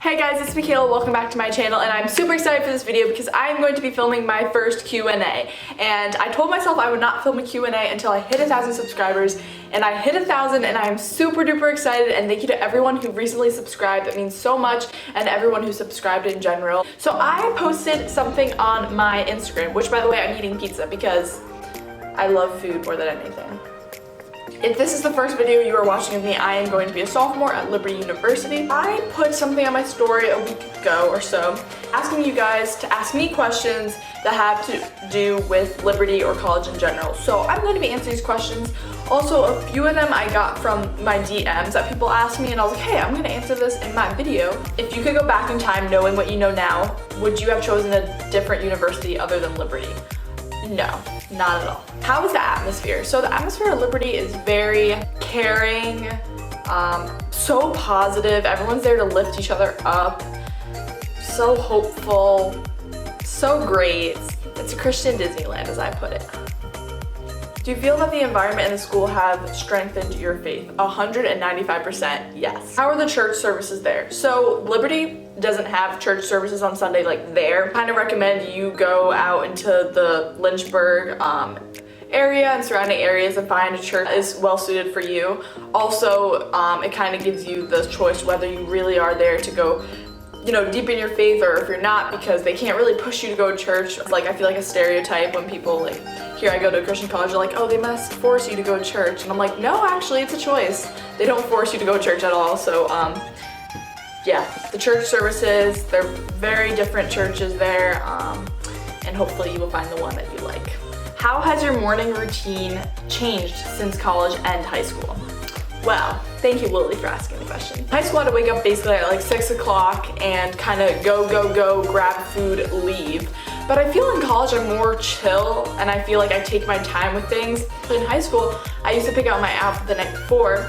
Hey guys, it's Michaela. Welcome back to my channel, and I'm super excited for this video because I'm going to be filming my first Q&A. And I told myself I would not film a Q&A until I hit 1,000 subscribers, and I hit 1,000, and I am super duper excited. And thank you to everyone who recently subscribed. That means so much, and everyone who subscribed in general. So I posted something on my Instagram, which, by the way, I'm eating pizza because I love food more than anything. If this is the first video you are watching of me, I am going to be a sophomore at Liberty University. I put something on my story a week ago or so, asking you guys to ask me questions that have to do with Liberty or college in general. So I'm going to be answering these questions. Also, a few of them I got from my DMs that people asked me, and I was like, hey, I'm going to answer this in my video. If you could go back in time knowing what you know now, would you have chosen a different university other than Liberty? No, not at all. How is the atmosphere? So the atmosphere at Liberty is very caring, so positive. Everyone's there to lift each other up, so hopeful, so great. It's a Christian Disneyland, as I put it. Do you feel that the environment in the school have strengthened your faith? 195% yes. How are the church services there? So Liberty doesn't have church services on Sunday like there. I kind of recommend you go out into the Lynchburg area and surrounding areas and find a church that is well suited for you. Also, it kind of gives you the choice whether you really are there to go, you know, deep in your faith, or if you're not, because they can't really push you to go to church. Like, I feel like a stereotype when people like hear I go to a Christian college, they're like, oh, they must force you to go to church. And I'm like, no, actually, it's a choice. They don't force you to go to church at all. So, yeah, the church services, they're very different churches there, and hopefully you will find the one that you like. How has your morning routine changed since college and high school? Well, thank you, Lily, for asking the question. High school, I had to wake up basically at like 6 o'clock and kind of go, grab food, leave. But I feel in college I'm more chill, and I feel like I take my time with things. In high school, I used to pick out my outfit the night before.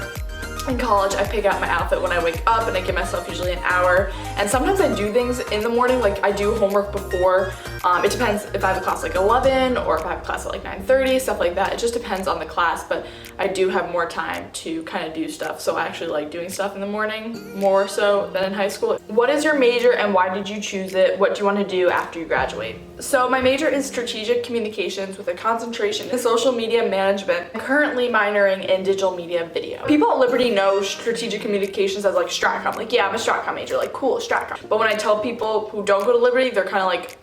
In college, I pick out my outfit when I wake up, and I give myself usually an hour. And sometimes I do things in the morning, like I do homework before. It depends if I have a class like 11 or if I have a class at like 9:30, stuff like that. It just depends on the class, but I do have more time to kind of do stuff. So I actually like doing stuff in the morning more so than in high school. What is your major and why did you choose it? What do you want to do after you graduate? So my major is strategic communications with a concentration in social media management. I'm currently minoring in digital media video. People at Liberty know strategic communications as like Stratcom. Like, yeah, I'm a Stratcom major, like cool, Stratcom. But when I tell people who don't go to Liberty, they're kind of like,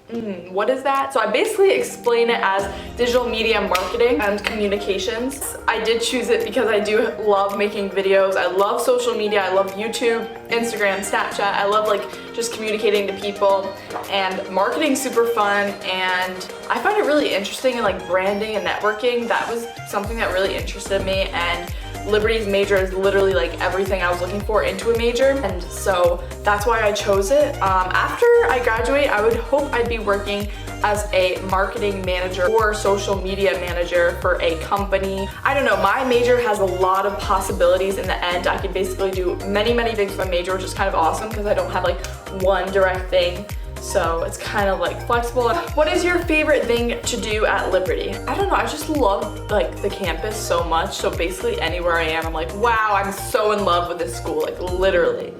what is that? So I basically explain it as digital media marketing and communications. I did choose it because I do love making videos. I love social media. I love YouTube, Instagram, Snapchat. I love like just communicating to people, and marketing's super fun, and I find it really interesting, and like branding and networking, that was something that really interested me, and Liberty's major is literally like everything I was looking for into a major, and so that's why I chose it. After I graduate, I would hope I'd be working as a marketing manager or social media manager for a company. I don't know, my major has a lot of possibilities in the end. I could basically do many things with my major, which is kind of awesome because I don't have like one direct thing. So it's kind of like flexible. What is your favorite thing to do at Liberty? I don't know, I just love like the campus so much. So basically anywhere I am, I'm like, wow, I'm so in love with this school, like literally.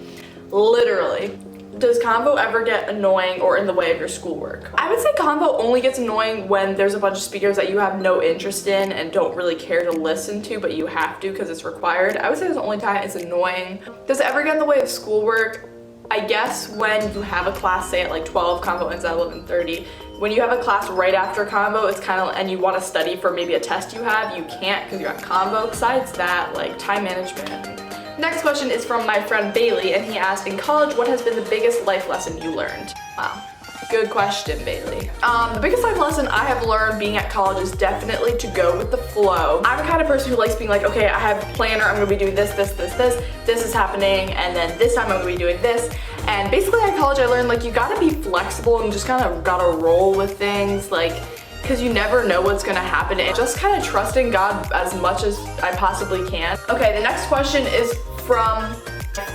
Does convo ever get annoying or in the way of your schoolwork? I would say convo only gets annoying when there's a bunch of speakers that you have no interest in and don't really care to listen to, but you have to because it's required. I would say that's the only time it's annoying. Does it ever get in the way of schoolwork? I guess when you have a class, say at like 12, convo ends at 11:30. When you have a class right after convo, it's kind of, and you want to study for maybe a test you have, you can't because you're at convo. Besides that, like time management. Next question is from my friend Bailey, and he asked, in college, what has been the biggest life lesson you learned? Wow. Good question, Bailey. The biggest life lesson I have learned being at college is definitely to go with the flow. I'm the kind of person who likes being like, okay, I have a planner, I'm gonna be doing this is happening, and then this time I'm gonna be doing this. And basically at college I learned like you gotta be flexible and just kind of gotta roll with things, like, because you never know what's gonna happen, and just kind of trusting God as much as I possibly can. Okay, the next question is from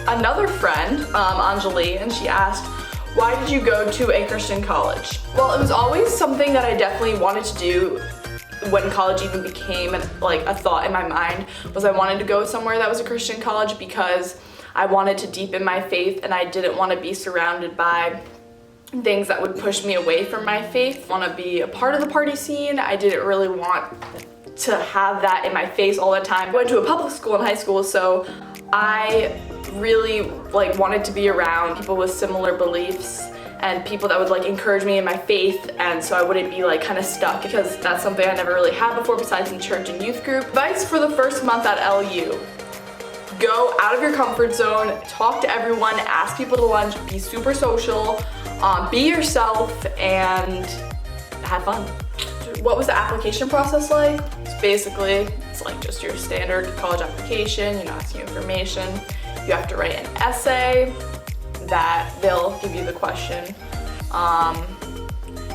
another friend, Anjali, and she asked, why did you go to a Christian college? Well, it was always something that I definitely wanted to do when college even became like a thought in my mind, was I wanted to go somewhere that was a Christian college because I wanted to deepen my faith and I didn't want to be surrounded by things that would push me away from my faith. I want to be a part of the party scene. I didn't really want to have that in my face all the time. I went to a public school in high school, so I really like wanted to be around people with similar beliefs and people that would like encourage me in my faith, and so I wouldn't be like kind of stuck, because that's something I never really had before besides in church and youth group. Advice for the first month at LU: go out of your comfort zone, talk to everyone, ask people to lunch, be super social, be yourself, and have fun. What was the application process like? It's like just your standard college application. You know, asking you information. You have to write an essay that they'll give you the question.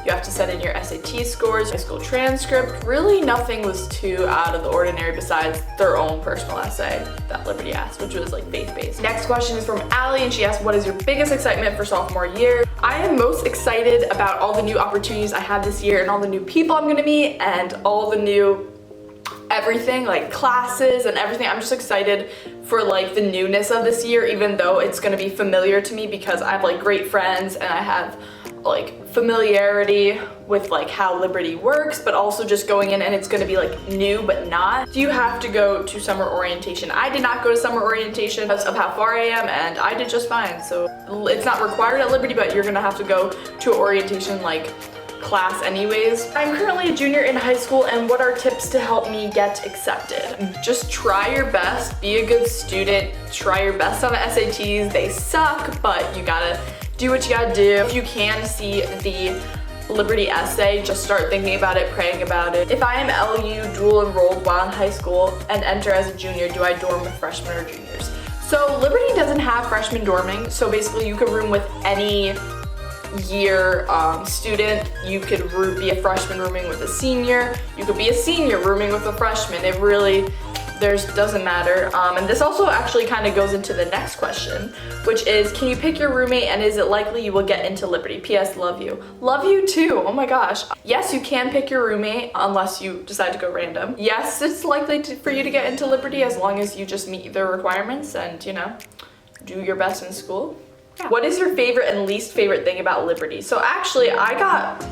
You have to send in your SAT scores, high school transcript. Really nothing was too out of the ordinary besides their own personal essay that Liberty asked, which was like faith-based. Next question is from Allie, and she asked, what is your biggest excitement for sophomore year? I am most excited about all the new opportunities I have this year and all the new people I'm gonna meet and all the new everything, like classes and everything. I'm just excited for like the newness of this year, even though it's gonna be familiar to me because I have like great friends and I have like familiarity with like how Liberty works, but also just going in and it's gonna be like new but not. Do you have to go to summer orientation? I did not go to summer orientation because of how far I am, and I did just fine. So it's not required at Liberty, but you're gonna have to go to an orientation like class anyways. I'm currently a junior in high school, and what are tips to help me get accepted? Just try your best, be a good student, try your best on the SATs. They suck, but you gotta do what you gotta do. If you can see the Liberty essay, just start thinking about it, praying about it. If I am LU dual enrolled while in high school and enter as a junior, do I dorm with freshmen or juniors? So Liberty doesn't have freshman dorming, so basically you could room with any year student. You could be a freshman rooming with a senior. You could be a senior rooming with a freshman. It really, doesn't matter. And this also actually kind of goes into the next question, which is, can you pick your roommate and is it likely you will get into Liberty? P.S. Love you. Love you too. Oh my gosh. Yes, you can pick your roommate unless you decide to go random. Yes, it's likely for you to get into Liberty as long as you just meet their requirements and, you know, do your best in school. Yeah. What is your favorite and least favorite thing about Liberty? So actually, I got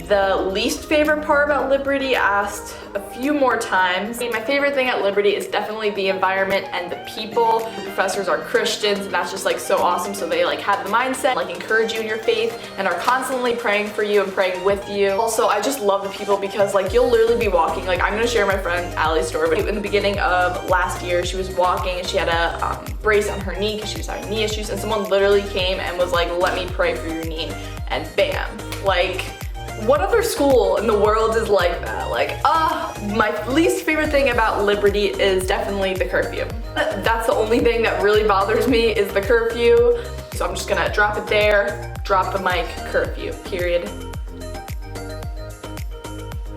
the least favorite part about Liberty asked a few more times. My favorite thing at Liberty is definitely the environment and the people. The professors are Christians, and that's just like so awesome. So they like have the mindset, like encourage you in your faith and are constantly praying for you and praying with you. Also, I just love the people because like you'll literally be walking. Like I'm gonna share my friend Allie's story, but in the beginning of last year, she was walking and she had a brace on her knee because she was having knee issues, and someone literally came and was like, let me pray for your knee, and bam, like, what other school in the world is like that? Like, my least favorite thing about Liberty is definitely the curfew. That's the only thing that really bothers me is the curfew. So I'm just gonna drop it there, drop the mic, curfew, period.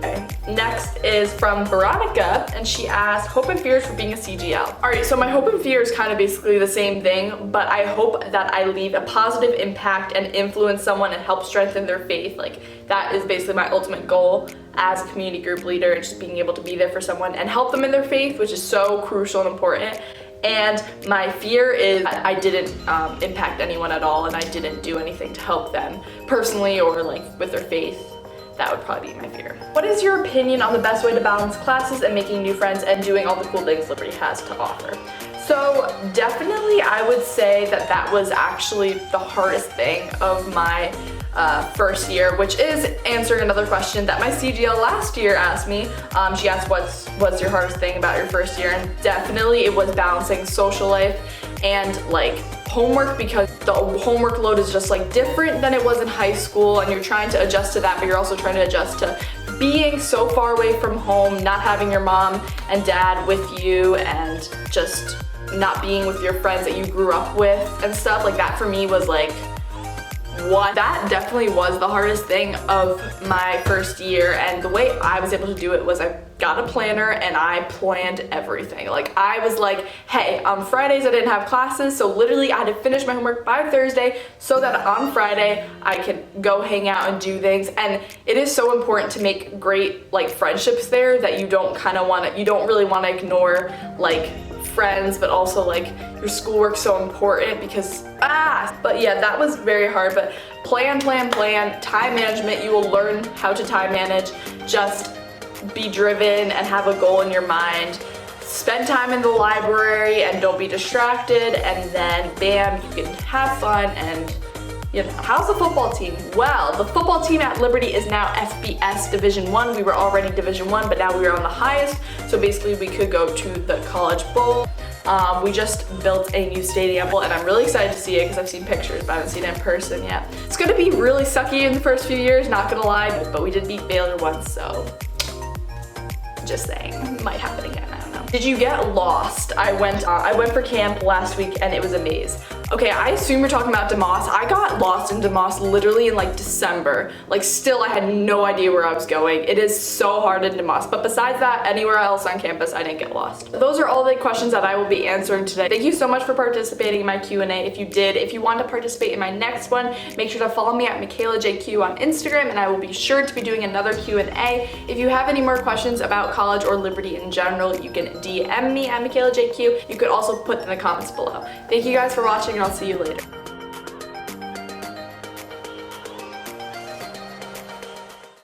Okay. Next is from Veronica, and she asked, hope and fears for being a CGL. All right, so my hope and fear is kind of basically the same thing, but I hope that I leave a positive impact and influence someone and help strengthen their faith. Like that is basically my ultimate goal as a community group leader, and just being able to be there for someone and help them in their faith, which is so crucial and important. And my fear is that I didn't impact anyone at all, and I didn't do anything to help them personally or like with their faith. That would probably be my fear. What is your opinion on the best way to balance classes and making new friends and doing all the cool things Liberty has to offer? So definitely I would say that that was actually the hardest thing of my first year, which is answering another question that my CGL last year asked me. She asked, what's your hardest thing about your first year? And definitely it was balancing social life and like homework, because the homework load is just like different than it was in high school, and you're trying to adjust to that, but you're also trying to adjust to being so far away from home, not having your mom and dad with you, and just not being with your friends that you grew up with and stuff like that. For me was like what? That definitely was the hardest thing of my first year, and the way I was able to do it was I got a planner and I planned everything. Like, I was like, hey, on Fridays I didn't have classes, so literally I had to finish my homework by Thursday so that on Friday I can go hang out and do things. And it is so important to make great like friendships there that you don't really want to ignore like friends, but also like your schoolwork's so important because but yeah, that was very hard. But plan, time management. You will learn how to time manage. Just be driven and have a goal in your mind. Spend time in the library and don't be distracted, and then bam, you can have fun. And you know, how's the football team? Well, the football team at Liberty is now FBS Division 1. We were already Division 1, but now we are on the highest. So basically we could go to the College Bowl. We just built a new stadium, and I'm really excited to see it because I've seen pictures, but I haven't seen it in person yet. It's gonna be really sucky in the first few years, not gonna lie, but we did beat Baylor once, so just saying, might happen again, I don't know. Did you get lost? I went for camp last week and it was a maze. Okay, I assume you're talking about DeMoss. I got lost in DeMoss literally in like December. Like, still I had no idea where I was going. It is so hard in DeMoss, but besides that, anywhere else on campus, I didn't get lost. Those are all the questions that I will be answering today. Thank you so much for participating in my Q&A. If you want to participate in my next one, make sure to follow me at MichaelaJQ on Instagram, and I will be sure to be doing another Q&A. If you have any more questions about college or Liberty in general, you can DM me at MichaelaJQ. You could also put in the comments below. Thank you guys for watching, and I'll see you later.